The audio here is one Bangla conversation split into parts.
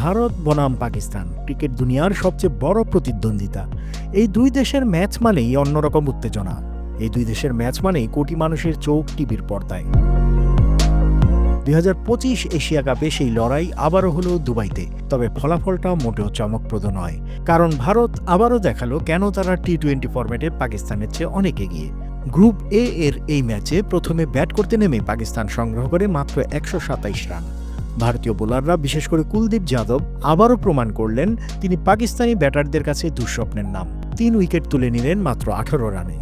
ভারত বনাম পাকিস্তান ক্রিকেট দুনিয়ার সবচেয়ে বড় প্রতিদ্বন্দ্বিতা। এই দুই দেশের ম্যাচ মানেই অন্যরকম উত্তেজনা। এই দুই দেশের ম্যাচ মানেই কোটি মানুষের চোখ টিভির পর্দায়। 2025 এশিয়া কাপে সেই লড়াই আবারও হলো দুবাইতে, তবে ফলাফলটা মোটেও চমকপ্রদ নয়। কারণ ভারত আবারও দেখালো কেন তারা টি-20 ফরম্যাটে পাকিস্তানের চেয়ে অনেক এগিয়ে। গ্রুপ এ এর এই ম্যাচে প্রথমে ব্যাট করতে নেমে পাকিস্তান সংগ্রহ করে মাত্র 127 রান। ভারতীয় বোলাররা, বিশেষ করে কুলদীপ যাদব, আবারও প্রমাণ করলেন তিনি পাকিস্তানি ব্যাটারদের কাছে দুঃস্বপ্নের নাম। 3 উইকেট তুলে নিলেন মাত্র 18 রানে।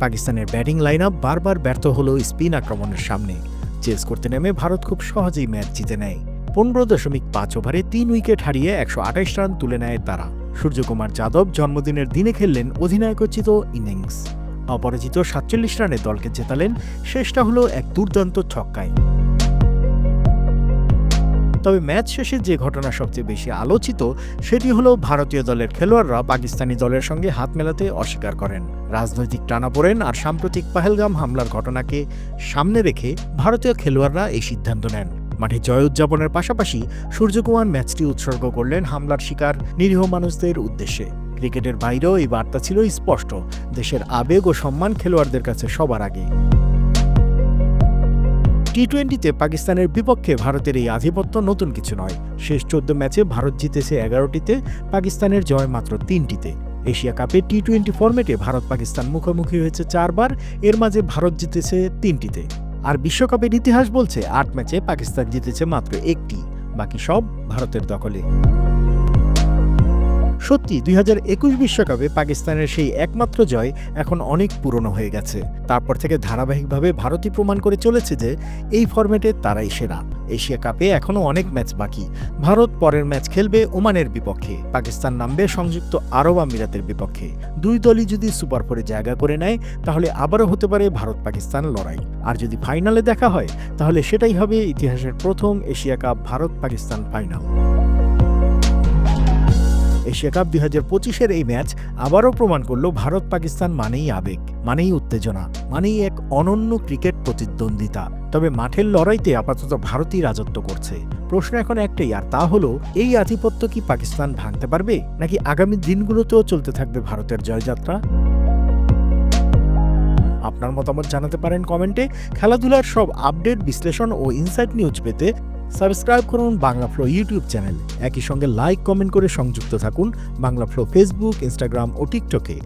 পাকিস্তানের ব্যাটিং লাইন আপ বারবার ব্যর্থ হলো স্পিন আক্রমণের সামনে। চেস করতে নেমে ভারত খুব সহজেই ম্যাচ জিতে নেয়। 15.5 ওভারে 3 উইকেট হারিয়ে 128 রান তুলে নেয় তারা। সূর্যকুমার যাদব জন্মদিনের দিনে খেললেন অধিনায়কোচিত ইনিংস। অপরাজিত 47 রানে দলকে জেতালেন, শেষটা হলো এক দুর্দান্ত ছক্কায়। তবে ম্যাচ শেষে যে ঘটনা সবচেয়ে বেশি আলোচিত সেটি হলো ভারতীয় দলের খেলোয়াড়রা পাকিস্তানি দলের সঙ্গে হাত মেলাতে অস্বীকার করেন। রাজনৈতিক টানাপোড়েন আর সাম্প্রতিক পাহেলগাম হামলার ঘটনাকে সামনে রেখে ভারতীয় খেলোয়াড়রা এই সিদ্ধান্ত নেন। মাঠে জয় উদযাপনের পাশাপাশি সূর্যকুমার ম্যাচটি উৎসর্গ করলেন হামলার শিকার নিরীহ মানুষদের উদ্দেশ্যে। ক্রিকেটের বাইরেও এই বার্তা ছিল স্পষ্ট, দেশের আবেগ ও সম্মান খেলোয়াড়দের কাছে সবার আগে। টি-20তে পাকিস্তানের বিপক্ষে ভারতের এই আধিপত্য নতুন কিছু নয়। শেষ 14 ম্যাচে ভারত জিতেছে 11টিতে, পাকিস্তানের জয় মাত্র 3টিতে। এশিয়া কাপে টি-20 ফরম্যাটে ভারত পাকিস্তান মুখোমুখি হয়েছে 4 বার, এর মাঝে ভারত জিতেছে 3টিতে। আর বিশ্বকাপের ইতিহাস বলছে 8 ম্যাচে পাকিস্তান জিতেছে মাত্র 1টি, বাকি সব ভারতের দখলে। সত্যি 2021 বিশ্বকাপে পাকিস্তানের সেই একমাত্র জয় এখন অনেক পুরনো হয়ে গেছে। তারপর থেকে ধারাবাহিকভাবে ভারতই প্রমাণ করে চলেছে যে এই ফরম্যাটে তারাই সেরা। এশিয়া কাপে এখনও অনেক ম্যাচ বাকি। ভারত পরের ম্যাচ খেলবে ওমানের বিপক্ষে, পাকিস্তান নামবে সংযুক্ত আরব আমিরাতের বিপক্ষে। দুই দলই যদি সুপার 4-এ জায়গা করে নেয় তাহলে আবারও হতে পারে ভারত পাকিস্তান লড়াই। আর যদি ফাইনালে দেখা হয় তাহলে সেটাই হবে ইতিহাসের প্রথম Asia Cup Bharat Pakistan final. Asia Cup 2025-এর এই ম্যাচ আবারও প্রমাণ করল ভারত পাকিস্তান মানেই আবেগ, মানেই উত্তেজনা, মানেই এক অনন্য ক্রিকেট প্রতিদ্বন্দ্বিতা। তবে মাঠের লড়াইতে আপাতত ভারতই রাজত্ব করছে। প্রশ্ন এখন একটাই, আর তা হলো এই আধিপত্য কি পাকিস্তান ভাঙতে পারবে, নাকি আগামী দিনগুলোতেও চলতে থাকবে ভারতের জয়যাত্রা? আপনার মতামত জানাতে পারেন কমেন্টে। খেলাধুলার সব আপডেট, বিশ্লেষণ ও ইনসাইট নিউজ পেতে সাবস্ক্রাইব করুন বাংলা ফ্লো ইউটিউব চ্যানেল। একই সঙ্গে লাইক, কমেন্ট করে সংযুক্ত থাকুন বাংলা ফ্লো ফেসবুক, ইনস্টাগ্রাম ও টিকটকে।